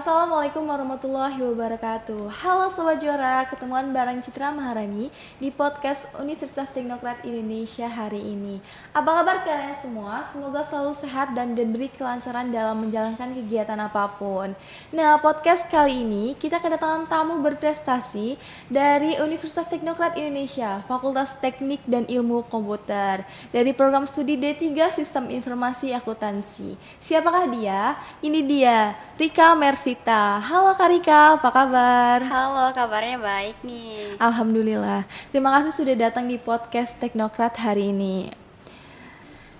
Assalamualaikum warahmatullahi wabarakatuh. Halo Sobat Juara, ketemuan bareng Citra Maharani di podcast Universitas Teknokrat Indonesia hari ini. Apa kabar kalian semua? Semoga selalu sehat dan diberi kelancaran dalam menjalankan kegiatan apapun. Nah, podcast kali ini kita kedatangan tamu berprestasi dari Universitas Teknokrat Indonesia, Fakultas Teknik dan Ilmu Komputer, dari program studi D3 Sistem Informasi Akuntansi. Siapakah dia? Ini dia, Rika Mersita. Halo Kak Rika, apa kabar? Halo, kabarnya baik nih. Alhamdulillah. Terima kasih sudah datang di podcast Teknokrat hari ini.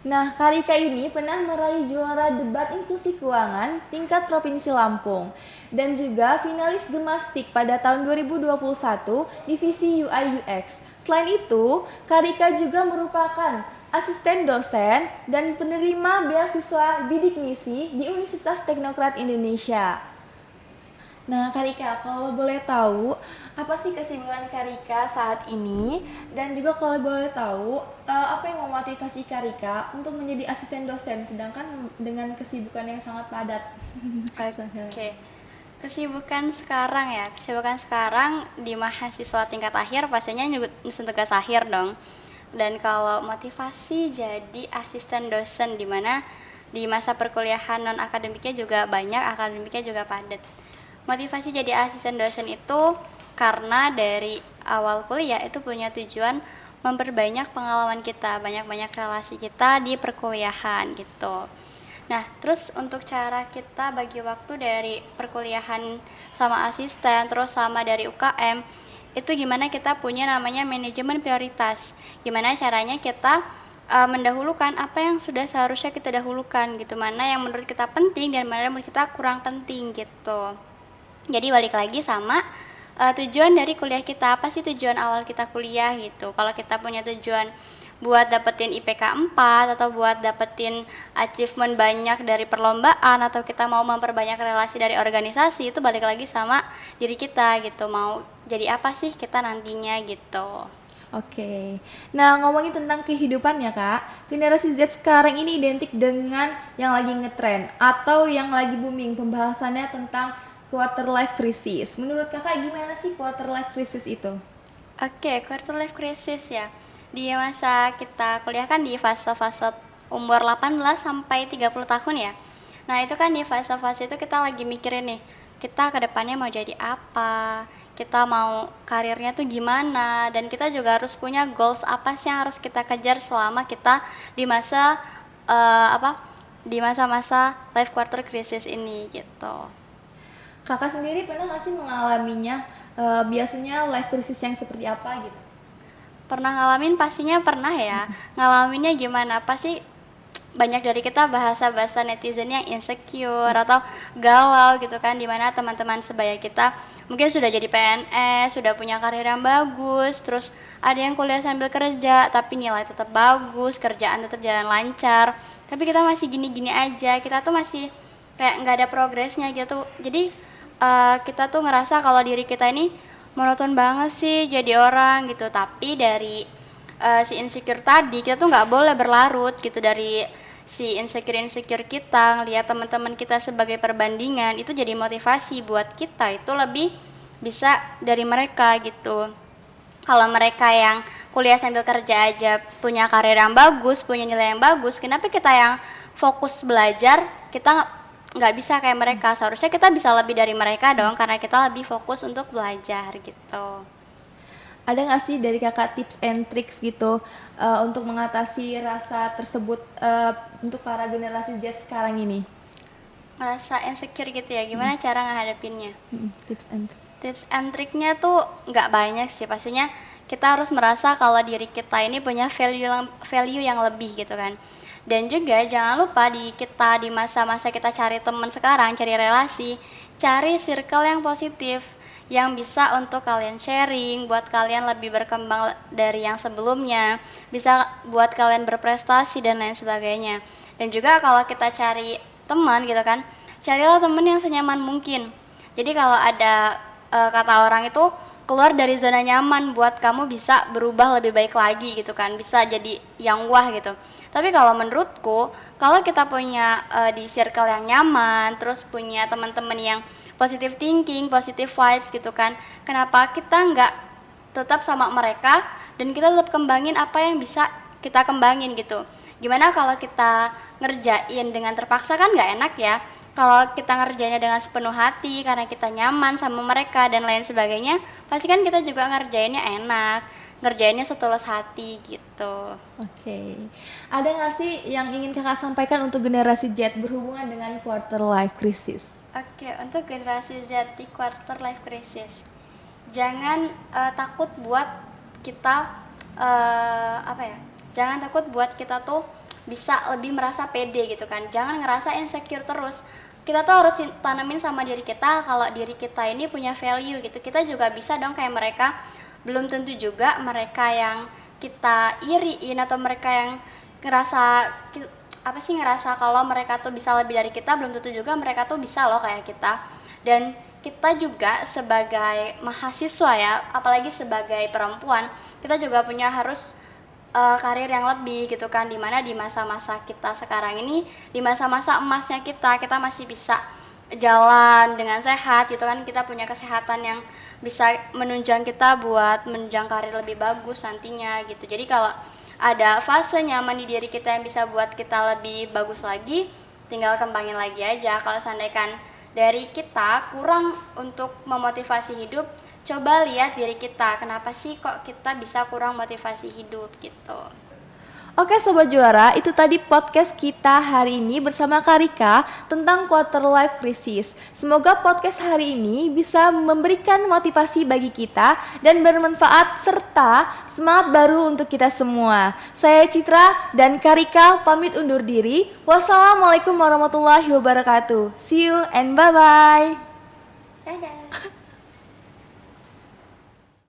Nah, Kak Rika ini pernah meraih juara debat inklusi keuangan tingkat Provinsi Lampung dan juga finalis Gemastik pada tahun 2021 divisi UI UX. Selain itu, Kak Rika juga merupakan asisten dosen dan penerima beasiswa bidik misi di Universitas Teknokrat Indonesia. Nah, Kak Rika, kalau boleh tahu, apa sih kesibukan Kak Rika saat ini? Dan juga kalau boleh tahu, apa yang memotivasi Kak Rika untuk menjadi asisten dosen, sedangkan dengan kesibukan yang sangat padat? Oke. Kesibukan sekarang di mahasiswa tingkat akhir pastinya nyusun tugas akhir dong. Dan kalau motivasi jadi asisten dosen di mana di masa perkuliahan non akademiknya juga banyak, akademiknya juga padat. Motivasi jadi asisten dosen itu karena dari awal kuliah itu punya tujuan memperbanyak pengalaman kita, banyak-banyak relasi kita di perkuliahan gitu. Nah, terus untuk cara kita bagi waktu dari perkuliahan sama asisten, terus sama dari UKM, itu gimana kita punya namanya manajemen prioritas. Gimana caranya kita mendahulukan apa yang sudah seharusnya kita dahulukan gitu, mana yang menurut kita penting dan mana yang menurut kita kurang penting gitu. Jadi balik lagi sama tujuan dari kuliah kita, apa sih tujuan awal kita kuliah gitu. Kalau kita punya tujuan buat dapetin IPK 4 atau buat dapetin achievement banyak dari perlombaan atau kita mau memperbanyak relasi dari organisasi, itu balik lagi sama diri kita gitu, mau jadi apa sih kita nantinya gitu. Oke, nah ngomongin tentang kehidupan ya Kak, generasi Z sekarang ini identik dengan yang lagi ngetren atau yang lagi booming pembahasannya tentang quarter life crisis. Menurut kakak gimana sih quarter life crisis itu? Oke, quarter life crisis ya. Di masa kita kuliah kan di fase-fase umur 18 sampai 30 tahun ya. Nah, itu kan di fase-fase itu kita lagi mikirin nih, kita ke depannya mau jadi apa, kita mau karirnya tuh gimana, dan kita juga harus punya goals apa sih yang harus kita kejar selama kita di masa di masa-masa life quarter crisis ini gitu. Kakak sendiri pernah nggak sih mengalaminya? Biasanya life crisis yang seperti apa gitu? Pernah ngalamin, pastinya pernah ya. Ngalaminnya gimana? Pasti banyak dari kita bahasa-bahasa netizen yang insecure atau galau gitu kan, dimana teman-teman sebaya kita mungkin sudah jadi PNS, sudah punya karir yang bagus, terus ada yang kuliah sambil kerja tapi nilai tetap bagus, kerjaan tetap jalan lancar, tapi kita masih gini-gini aja, kita tuh masih kayak nggak ada progresnya gitu. Jadi kita tuh ngerasa kalau diri kita ini monoton banget sih jadi orang gitu. Tapi dari si insecure tadi, kita tuh nggak boleh berlarut gitu. Dari si insecure kita ngelihat teman-teman kita sebagai perbandingan, itu jadi motivasi buat kita itu lebih bisa dari mereka gitu. Kalau mereka yang kuliah sambil kerja aja punya karir yang bagus, punya nilai yang bagus, kenapa kita yang fokus belajar kita nggak bisa kayak mereka? Seharusnya kita bisa lebih dari mereka dong, karena kita lebih fokus untuk belajar gitu. Ada nggak sih dari kakak tips and tricks gitu untuk mengatasi rasa tersebut untuk para generasi Z sekarang ini? Ngerasa insecure gitu ya, gimana cara ngehadapinnya? Tips and tricks. Tips and triknya tuh nggak banyak sih, pastinya kita harus merasa kalau diri kita ini punya value yang lebih gitu kan. Dan juga jangan lupa di masa-masa kita cari teman sekarang, cari relasi, cari circle yang positif yang bisa untuk kalian sharing, buat kalian lebih berkembang dari yang sebelumnya, bisa buat kalian berprestasi dan lain sebagainya. Dan juga kalau kita cari teman gitu kan, carilah teman yang senyaman mungkin. Jadi kalau ada kata orang itu keluar dari zona nyaman buat kamu bisa berubah lebih baik lagi gitu kan, bisa jadi yang wah gitu. Tapi kalau menurutku, kalau kita punya di circle yang nyaman, terus punya teman-teman yang positive thinking, positive vibes gitu kan. Kenapa kita nggak tetap sama mereka dan kita tetap kembangin apa yang bisa kita kembangin gitu. Gimana kalau kita ngerjain dengan terpaksa, kan nggak enak ya. Kalau kita ngerjainnya dengan sepenuh hati karena kita nyaman sama mereka dan lain sebagainya, pasti kan kita juga ngerjainnya enak, ngerjainnya setulus hati gitu. Oke. Ada nggak sih yang ingin kakak sampaikan untuk generasi Z berhubungan dengan quarter life crisis? Oke, untuk generasi Z di quarter life crisis, jangan takut buat kita jangan takut buat kita tuh bisa lebih merasa pede gitu kan. Jangan ngerasa insecure terus. Kita tuh harus tanamin sama diri kita kalau diri kita ini punya value gitu. Kita juga bisa dong kayak mereka. Belum tentu juga mereka yang kita iriin atau mereka yang ngerasa kalau mereka tuh bisa lebih dari kita, belum tentu juga mereka tuh bisa loh kayak kita. Dan kita juga sebagai mahasiswa ya, apalagi sebagai perempuan, kita juga punya harus karir yang lebih gitu kan, dimana di masa-masa kita sekarang ini, di masa-masa emasnya kita masih bisa jalan dengan sehat gitu kan, kita punya kesehatan yang bisa menunjang kita buat menunjang karir lebih bagus nantinya gitu. Jadi kalau ada fase nyaman di diri kita yang bisa buat kita lebih bagus lagi, tinggal kembangin lagi aja. Kalau seandainya dari kita kurang untuk memotivasi hidup, coba lihat diri kita, kenapa sih kok kita bisa kurang motivasi hidup gitu. Oke Sobat Juara, itu tadi podcast kita hari ini bersama Karika tentang quarter life crisis. Semoga podcast hari ini bisa memberikan motivasi bagi kita dan bermanfaat serta semangat baru untuk kita semua. Saya Citra dan Karika pamit undur diri. Wassalamualaikum warahmatullahi wabarakatuh. See you and bye-bye. Dadah.